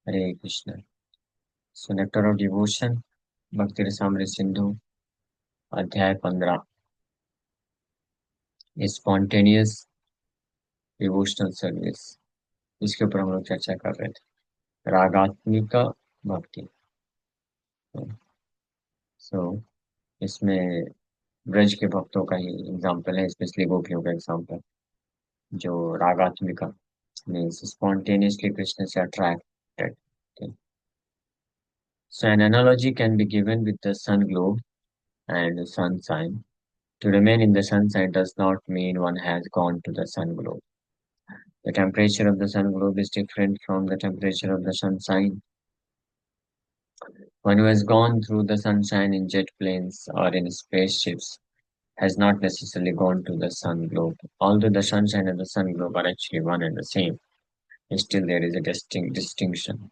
Hare Krishna. So nectar of devotion, भक्ति रसामृत सिंधु, अध्याय 15, spontaneous devotional service. इसके ऊपर हम लोग चर्चा कर रहे थे, रागात्मिक भक्ति। सो इसमें ब्रज के भक्तों का ही एग्जाम्पल है, स्पेशली गोपियों का एग्जाम्पल, जो रागात्मिका मीन्स स्पॉन्टेनियसली कृष्ण से attracted. So an analogy can be given with the sun globe and sunshine. To remain in the sunshine does not mean one has gone to the sun globe. The temperature of the sun globe is different from the temperature of the sunshine. One who has gone through the sunshine in jet planes or in spaceships has not necessarily gone to the sun globe. Although the sunshine and the sun globe are actually one and the same, still there is a distinction.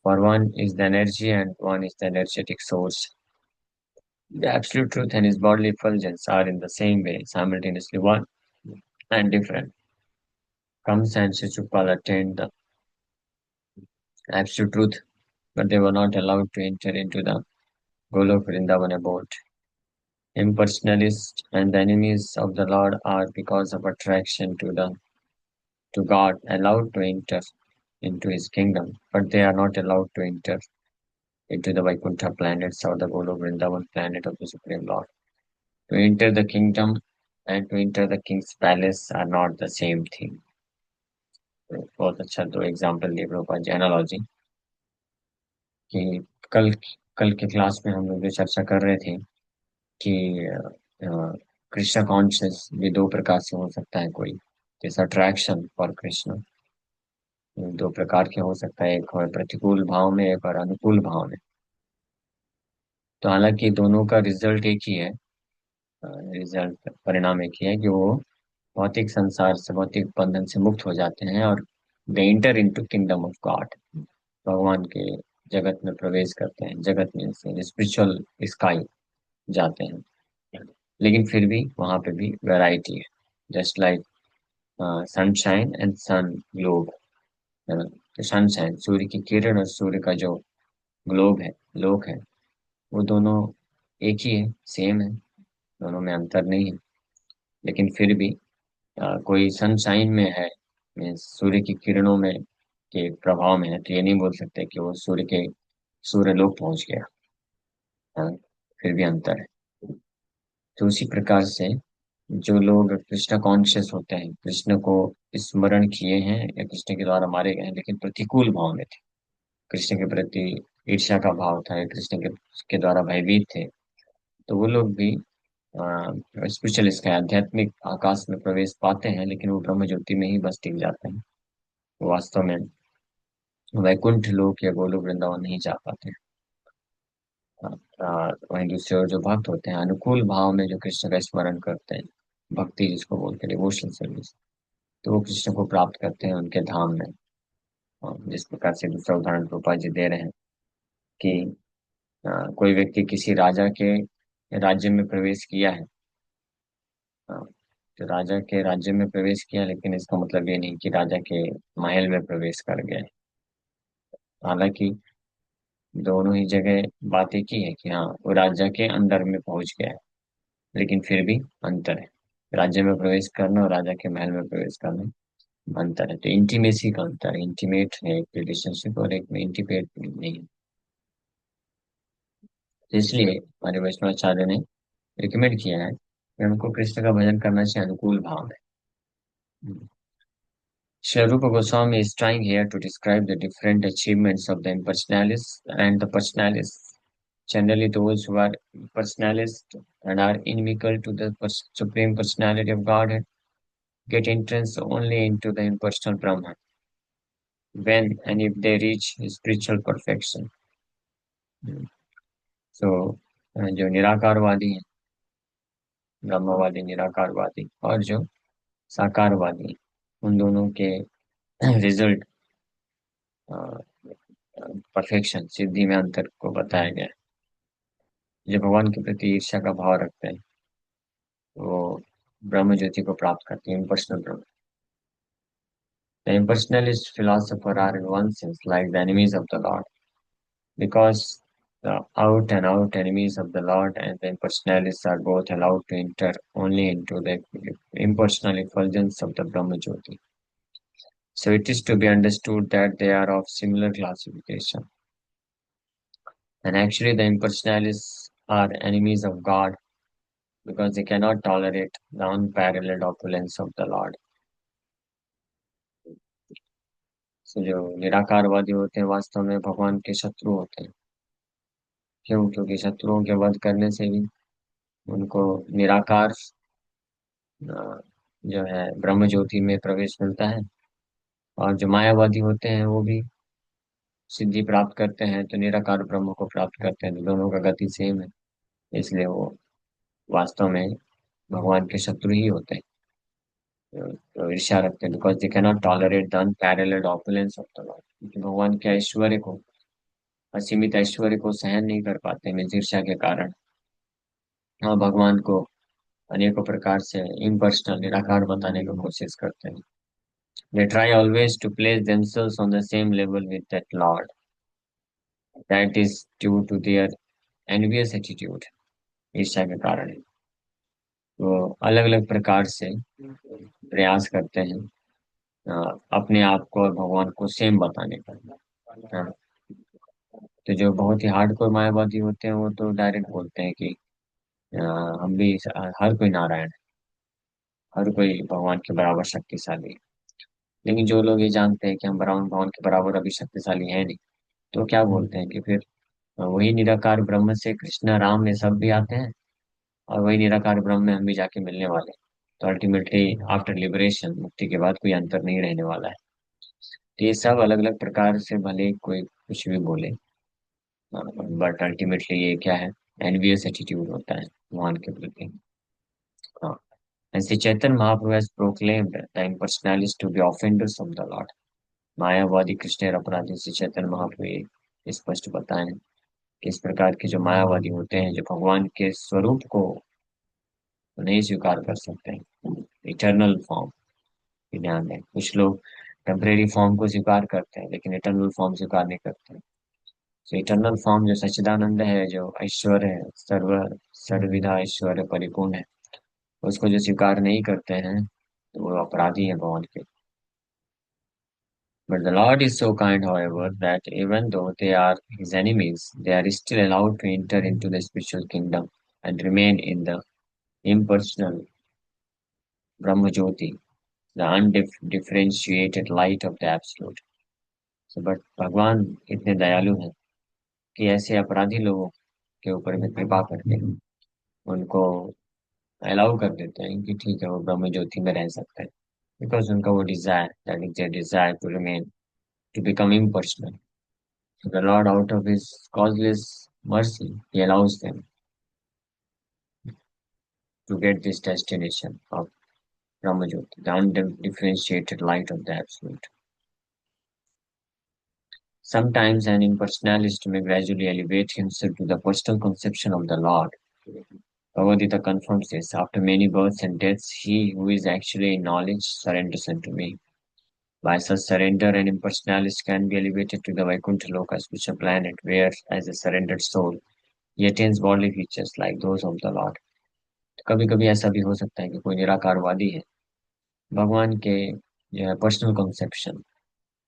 For one is the energy and one is the energetic source. The absolute truth and his bodily effulgence are in the same way simultaneously one and different. Comes and Shishupal attained the absolute truth, but they were not allowed to enter into the Golok Vrindavan abode. Impersonalists and the enemies of the Lord are, because of attraction to God, allowed to enter into his kingdom, but they are not allowed to enter into the Vaikuntha planets or the Golok Vrindavan planet of the Supreme Lord. To enter the kingdom and to enter the king's palace are not the same thing. बहुत अच्छा दो example दिए Prabhupada ji analogy कि कल कल के class में हम लोग जो चर्चा कर रहे थे कि कृष्ण कॉन्शियस भी दो प्रकार से हो सकता है। कोई जैसा अट्रैक्शन फॉर कृष्ण दो प्रकार के हो सकता है, एक और प्रतिकूल भाव में, एक और अनुकूल भाव में। तो हालांकि दोनों का रिजल्ट एक ही है, रिजल्ट परिणाम एक ही है कि वो भौतिक संसार से, भौतिक बंधन से मुक्त हो जाते हैं और they enter into kingdom of God, भगवान के जगत में प्रवेश करते हैं, जगत में से स्पिरिचुअल स्काई जाते हैं। लेकिन फिर भी वहां पे भी वैरायटी है, just like sunshine and sun globe, है ना। तो सनशाइन सूर्य की किरण और सूर्य का जो ग्लोब है, लोक है, वो दोनों एक ही है, सेम है, दोनों में अंतर नहीं है। लेकिन फिर भी कोई सनशाइन में है, मीन्स सूर्य की किरणों में के प्रभाव में है, तो ये नहीं बोल सकते कि वो सूर्य लोक पहुंच गया। हाँ, फिर भी अंतर है। तो उसी प्रकार से जो लोग कृष्ण कॉन्शियस होते हैं, कृष्ण को स्मरण किए हैं या कृष्ण के द्वारा मारे गए हैं, लेकिन प्रतिकूल भाव में थे, कृष्ण के प्रति ईर्ष्या का भाव था या कृष्ण के द्वारा भयभीत थे, तो वो लोग भी स्पिरिचुअल इसका आध्यात्मिक आकाश में प्रवेश पाते हैं, लेकिन वो ब्रह्म ज्योति में ही बस टिक जाते हैं। वो वास्तव में वैकुंठ लोक या गोलोक वृंदावन नहीं जा पाते हैं। वहीं दूसरे ओर जो भक्त होते हैं, अनुकूल भाव में जो कृष्ण का स्मरण करते हैं, भक्ति जिसको बोलते हैं डिवोशनल सर्विस, तो वो कृष्ण को प्राप्त करते हैं उनके धाम में। और जिस प्रकार से दूसरा उदाहरण रूपा जी दे रहे हैं कि कोई व्यक्ति किसी राजा के राज्य में प्रवेश किया है, अ, तो राजा के राज्य में प्रवेश किया, लेकिन इसका मतलब ये नहीं कि राजा के महल में प्रवेश कर गए। हालांकि दोनों ही जगह बात एक ही है कि हाँ वो राजा के अंदर में पहुंच गया है, लेकिन फिर भी अंतर है। राज्य में प्रवेश करना और राजा के महल में प्रवेश करना अंतर है। तो इंटीमेसी का अंतर है, इंटीमेट है एक रिलेशनशिप और एक में इंटीमेट नहीं है। तो इसलिए हमारे वैष्णवाचार्य ने रिकमेंड किया है कि हमको कृष्ण का भजन करना चाहिए अनुकूल भाव में। Sri Rupa Goswami is trying here to describe the different achievements of the impersonalists and the personalists. Generally, those who are personalists and are inimical to the Supreme Personality of Godhead get entrance only into the impersonal Brahman when and if they reach spiritual perfection. So, जो निराकारवादी हैं, ब्रह्मवादी, निराकारवादी और जो साकारवादी हैं, उन दोनों के result perfection, सिद्धि में अंतर को बताया गया है। जो भगवान के प्रति ईर्ष्या का भाव रखते हैं, वो ब्रह्म ज्योति को प्राप्त करते हैं, personal Brahma. The impersonalist philosopher are in one sense like the enemies of the Lord, because the out and out enemies of the Lord and the impersonalists are both allowed to enter only into the impersonal effulgence of the Brahma Jyoti. So it is to be understood that they are of similar classification. And actually, the impersonalists are enemies of God because they cannot tolerate the unparalleled opulence of the Lord. So जो निराकारवादी होते हैं वास्तव में भगवान के शत्रु होते हैं। क्यों? क्योंकि शत्रुओं के वध करने से भी उनको निराकार जो है ब्रह्म ज्योति में प्रवेश मिलता है। और जो मायावादी होते हैं वो भी सिद्धि प्राप्त करते हैं तो निराकार ब्रह्म को प्राप्त करते हैं, तो दोनों का गति सेम है। इसलिए वो वास्तव में भगवान के शत्रु ही होते हैं, तो ईर्ष्या रखते हैं, because they cannot tolerate the unparalleled opulence of the Lord, क्योंकि भगवान के ऐश्वर्य को, असीमित ऐश्वर्य को सहन नहीं कर पाते हैं ईर्ष्या के कारण। और भगवान को अनेकों प्रकार से इम्पर्सनल निराकार बताने की कोशिश करते हैं। They try always to place themselves on the same level with that Lord. That is due to their envious attitude, ईर्ष्या के कारण। वो अलग अलग प्रकार से प्रयास करते हैं अपने आप को और भगवान को सेम बताने का। हाँ, तो जो बहुत ही हार्डकोर मायावादी होते हैं वो तो डायरेक्ट बोलते हैं कि अ, हम भी हर कोई नारायण है, हर कोई भगवान के बराबर शक्तिशाली है। लेकिन जो लोग ये जानते हैं कि हम भगवान के बराबर अभी शक्तिशाली है नहीं, तो क्या बोलते हैं कि फिर वही निराकार ब्रह्म से कृष्ण राम ये सब भी आते हैं, और वही निराकार ब्रह्म में हम भी जाके मिलने वाले हैं। तो अल्टीमेटली आफ्टर लिबरेशन, मुक्ति के बाद कोई अंतर नहीं रहने वाला है। तो ये सब अलग अलग प्रकार से भले कोई कुछ भी बोले, बट अल्टीमेटली ये क्या है, एनवियस एटीट्यूड होता है भगवान के प्रति। हाँ, and Sri Chaitanya Mahaprabhu has proclaimed the impersonalists to be offenders of the Lord. मायावादी Krishna और अपराधी श्री चैतन्य महाप्रभु ये स्पष्ट बताएं कि इस प्रकार के जो मायावादी होते हैं, जो भगवान के स्वरूप को नहीं स्वीकार कर सकते हैं, इटर्नल फॉर्म की ध्यान दें। कुछ लोग टेम्परेरी फॉर्म को स्वीकार करते हैं लेकिन इटर्नल फॉर्म स्वीकार नहीं करते हैं। तो इटर्नल फॉर्म जो सच्चिदानंद है, जो ऐश्वर्य है, सर्वविधा ऐश्वर्य परिपूर्ण है, उसको जो स्वीकार नहीं करते हैं तो वो अपराधी है भगवान के। But the Lord is so kind, however, that even though they are his enemies, they are still allowed to enter into the spiritual kingdom and remain in the impersonal Brahmajyoti, the undifferentiated light of the Absolute. So, but भगवान इतने दयालु हैं कि ऐसे अपराधी लोगों के ऊपर में कृपा करके उनको अलाउ कर देते हैं कि ठीक है वो ब्रह्म ज्योति में रह सकते हैं, बिकॉज उनका वो desire, that is their desire to remain, to become impersonal. So the Lord, out of His causeless mercy, He allows them to get this destination of Brahmajyoti, the undifferentiated light of the Absolute. Sometimes an impersonalist may gradually elevate himself to the personal conception of the Lord. Bhagavad Gita confirms this. After many births and deaths, he who is actually in knowledge surrenders unto me. By such surrender, an impersonalist can be elevated to the Vaikuntha Loka, spiritual planet, where, as a surrendered soul, he attains bodily features like those of the Lord. कभी कभी ऐसा भी हो सकता है कि कोई निराकारवादी है, भगवान के जो है पर्सनल कॉन्सेप्शन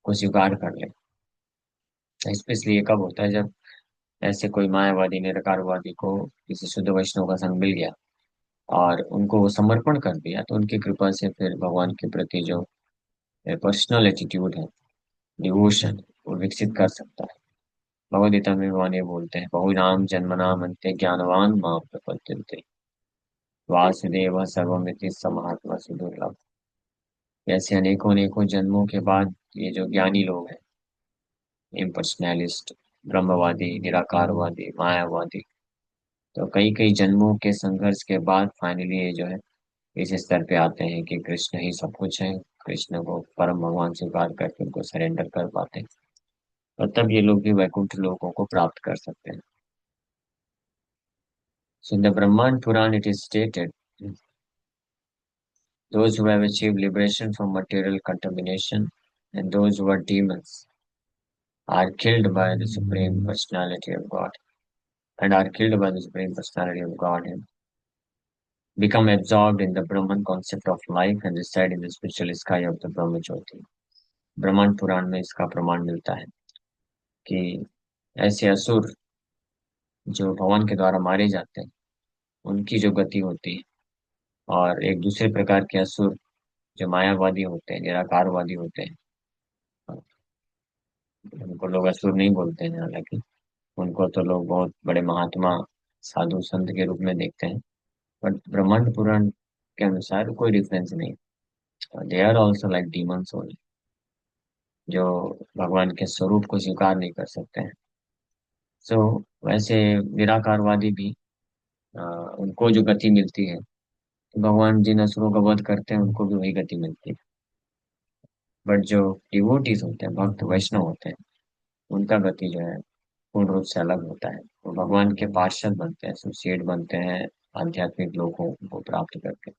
को स्वीकार कर ले। स्पेशली ये कब होता है, जब ऐसे कोई मायावादी निराकारवादी को किसी शुद्ध वैष्णव का संग मिल गया और उनको वो समर्पण कर दिया, तो उनकी कृपा से फिर भगवान के प्रति जो पर्सनल एटीट्यूड है, डिवोशन, वो विकसित कर सकता है। भगवद गीता में भगवान ये बोलते हैं, बहु नाम जन्म नाम अंत्य ज्ञानवान माम प्रपद्यन्ते वासुदेव सर्वमिति समात्मा सुदुर्लभ। ऐसे अनेकों अनेकों जन्मों के बाद ये जो ज्ञानी लोग हैं, इम्पर्सनलिस्ट, ब्रह्मवादी, निराकारवादी, मायावादी, तो कई कई जन्मों के संघर्ष के बाद फाइनली ये जो है इस स्तर पे आते हैं कि कृष्ण ही सब कुछ है, कृष्ण को परम भगवान स्वीकार करके उनको सरेंडर कर पाते हैं, और तब ये लोग भी वैकुंठ लोगों को प्राप्त कर सकते हैं। So in the Brahman Puran it is stated, those who have achieved liberation from material contamination and those who are demons are killed by the Supreme Personality of God and are killed by the Supreme Personality of God and become absorbed in the Brahman concept of life and reside in the spiritual sky of the Brahma Jyoti. ब्रह्मांड पुराण में इसका प्रमाण मिलता है कि ऐसे असुर जो भगवान के द्वारा मारे जाते हैं उनकी जो गति होती है और एक दूसरे प्रकार के असुर जो मायावादी होते हैं निराकारवादी होते हैं उनको लोग असुर नहीं बोलते हैं हालांकि उनको तो लोग बहुत बड़े महात्मा साधु संत के रूप में देखते हैं बट ब्रह्मांड पुराण के अनुसार कोई डिफरेंस नहीं they are also like demons only जो भगवान के स्वरूप को स्वीकार नहीं कर सकते हैं सो वैसे निराकारवादी भी अ, उनको जो गति मिलती है तो भगवान जिन असुरों का वध करते हैं उनको भी वही गति मिलती है बट जो डिवोटीज होते हैं भक्त वैष्णव होते हैं उनका गति जो है पूर्ण रूप से अलग होता है वो भगवान के पार्षद बनते हैं एसोसिएट बनते हैं आध्यात्मिक लोगों को प्राप्त करके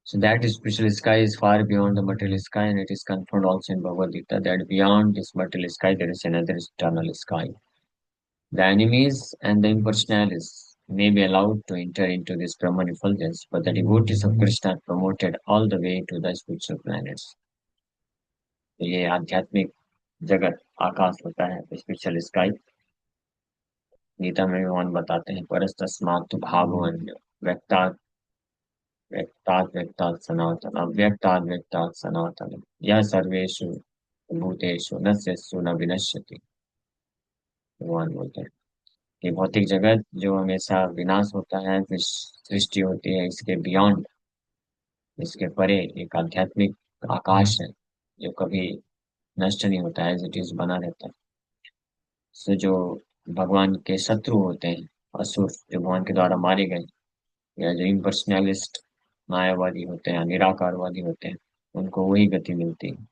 So that spiritual sky is far beyond the material sky, and it is confirmed also in Bhagavad Gita that beyond this material sky there is another eternal sky. The enemies and the impersonalists may be allowed to enter into this Brahman effulgence, but the devotees of Krishna are promoted all the way to the spiritual planets. तो ये आध्यात्मिक जगत आकाश होता है spiritual sky Gita में भगवान बताते हैं परस्तस्मात् तु भागवन्य व्यक्तात् व्यक्तात् व्यक्तात् सनातन अव्यक्तात् व्यक्तात् सनातन यह सर्वेषु भूतेषु नश्यत्सु न विनश्यति भगवान बोलते हैं कि भौतिक जगत जो हमेशा विनाश होता है फिर सृष्टि होती है इसके बियॉन्ड इसके परे एक आध्यात्मिक आकाश है जो कभी नष्ट नहीं होता है एज इट इज बना रहता है सो जो भगवान के शत्रु होते हैं असुर जो भगवान के द्वारा मारे गए या जो इम्पर्सनलिस्ट मायावादी होते हैं निराकारवादी होते हैं उनको वही गति मिलती है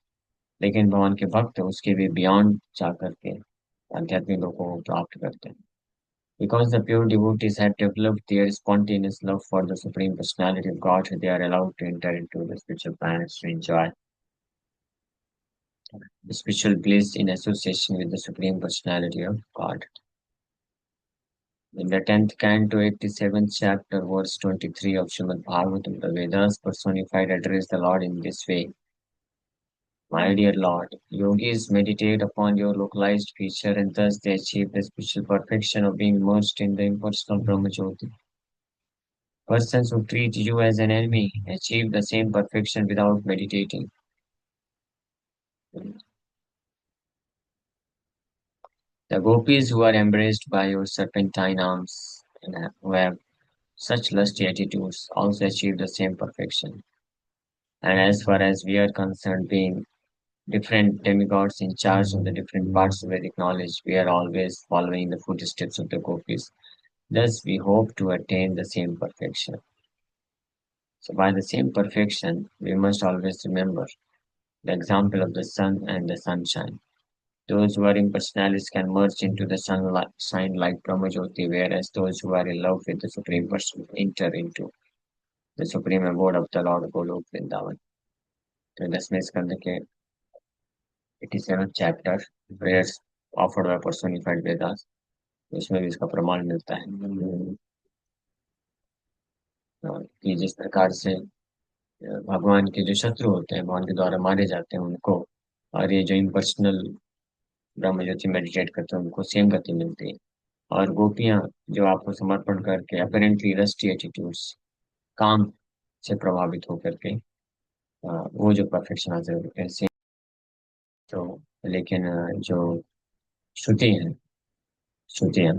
लेकिन भगवान के भक्त उसके भी बियॉन्ड जा करके आध्यात्मिक लोगों को प्राप्त करते हैं Because the pure devotees have developed their spontaneous love for the Supreme Personality of God, they are allowed to enter into the spiritual planets to enjoy the spiritual bliss in association with the Supreme Personality of God. In the 10th canto, 87th chapter, verse 23 of Srimad Bhagavatam, the Vedas personified address the Lord in this way. My dear Lord, yogis meditate upon your localized feature and thus they achieve the spiritual perfection of being immersed in the impersonal Brahmajyoti. Persons who treat you as an enemy achieve the same perfection without meditating. The gopis who are embraced by your serpentine arms and who have such lusty attitudes also achieve the same perfection. And as far as we are concerned, being different demigods in charge of the different parts of Vedic knowledge, we are always following the footsteps of the gopis. Thus, we hope to attain the same perfection. So, by the same perfection, we must always remember the example of the sun and the sunshine. Those who are impersonalists can merge into the sunshine like Brahmajyoti, whereas those who are in love with the Supreme Person enter into the supreme abode of the Lord Golok Vrindavan. तो 10वें स्कंद के 87 chapter prayers offered by personified Vedas इसमें भी इसका प्रमाण मिलता है कि जिस प्रकार से भगवान के जो शत्रु होते हैं भगवान के द्वारा मारे जाते हैं उनको और ये जो इम्पर्सनल ब्रह्म ज्योति मेडिटेट करते हैं उनको सेम गति मिलती है और गोपियां जो आपको समर्पण करके अपेरेंटली रस्टी एटीट्यूड्स काम से प्रभावित होकर के वो जो परफेक्शन हासिल होते हैं सेम तो लेकिन जो श्रुति है श्रुतियां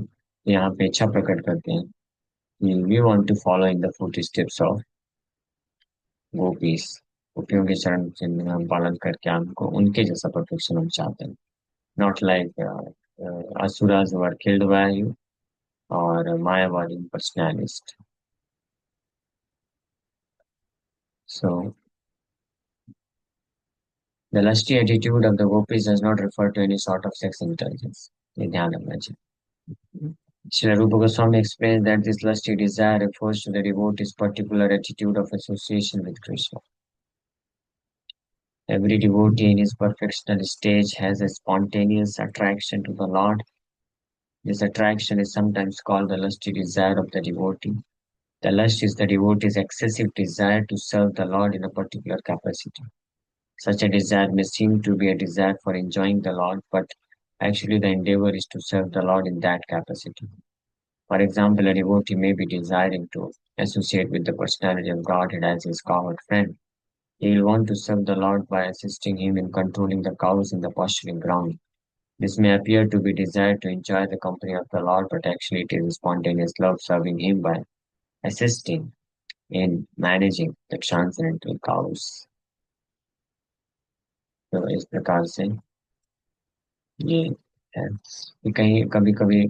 यहाँ पे इच्छा प्रकट करते हैं कि we want to follow in the footsteps of gopis गोपियों के चरण चिन्ह में हम पालन करके हमको उनके जैसा परफेक्शन हम चाहते हैं not like asuras who are killed by you or Mayavadi personalist. So the lusty attitude of the gopis does not refer to any sort of sex intelligence. ये ध्यान रखना चाहिए Srila Rupa Goswami explains that this lusty desire refers to the devotee's particular attitude of association with Krishna. Every devotee in his perfectional stage has a spontaneous attraction to the Lord. This attraction is sometimes called the lusty desire of the devotee. The lust is the devotee's excessive desire to serve the Lord in a particular capacity. Such a desire may seem to be a desire for enjoying the Lord, but actually the endeavor is to serve the Lord in that capacity. For example, a devotee may be desiring to associate with the personality of Godhead as his cowherd friend. He will want to serve the Lord by assisting him in controlling the cows in the pasturing ground. This may appear to be desire to enjoy the company of the Lord, but actually it is a spontaneous love serving him by assisting in managing the transcendental cows. तो इस प्रकार से ये है कि कहीं कभी कभी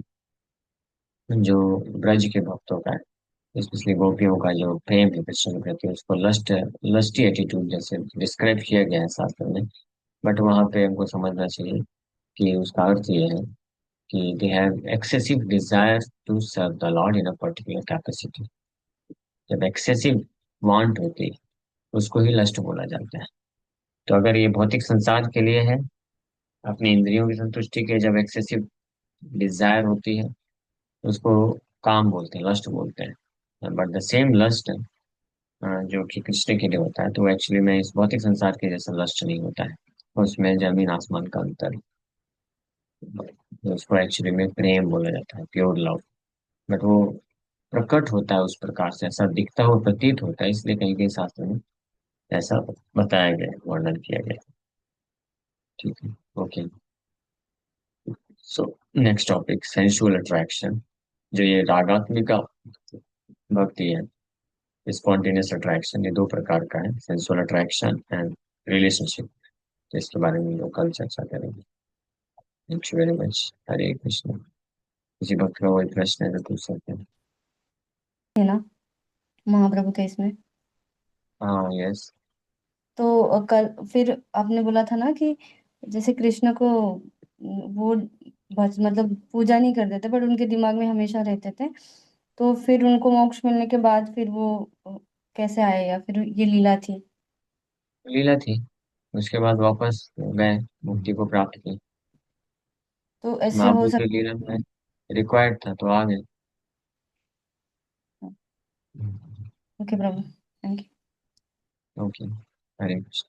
जो ब्रज के भक्तों का है, स्पेशली गोपियों का जो प्रेम है कृष्ण के प्रति, उसको लस्टी एटीट्यूड जैसे डिस्क्राइब किया गया है शास्त्र में। बट वहाँ पे हमको समझना चाहिए कि उसका अर्थ ये है कि they have excessive desire to serve the lord in a particular capacity. जब एक्सेसिव वांट होती है उसको ही लस्ट बोला जाता है। तो अगर ये भौतिक संसार के लिए है, अपनी इंद्रियों की संतुष्टि के जब एक्सेसिव डिजायर होती है, उसको काम बोलते हैं, लस्ट बोलते हैं। बट द सेम लस्ट जो कि कृष्ण के लिए होता है, तो एक्चुअली में इस भौतिक संसार के जैसा लस्ट नहीं होता है। उसमें जमीन आसमान का अंतर है। तो उसको एक्चुअली में प्रेम बोला जाता है, प्योर लव। बट वो प्रकट होता है उस प्रकार से, ऐसा दिखता हुआ प्रतीत होता है, इसलिए कहीं कहीं शास्त्र में ऐसा बताया गया है, वर्णन किया गया है। ठीक है। Okay. So next topic, sensual attraction. जो ये रागात्मिका भक्ति है, स्पॉन्टेनियस अट्रैक्शन, ये दो प्रकार का है, सेंसुअल अट्रैक्शन एंड रिलेशनशिप। तो इसके बारे में लोग कल चर्चा करेंगे। Thank you very much. Hare Krishna. किसी भक्त का कोई प्रश्न है तो पूछ सकते हैं। है ना, महाप्रभु के इसमें। हाँ, यस। तो कल फिर आपने बोला था ना कि जैसे कृष्ण को वो बस मतलब पूजा नहीं करते थे, बट उनके दिमाग में हमेशा रहते थे। तो फिर उनको मोक्ष मिलने के बाद फिर वो कैसे आए, या फिर ये लीला थी? लीला थी। उसके बाद वापस गए, मुक्ति को प्राप्त की। तो ऐसे हो महाप्रभु की सकता लीला है में रिक्वायर्ड था तो आ गए। कि okay Prabhu, thank you. Okay. Hare Krishna.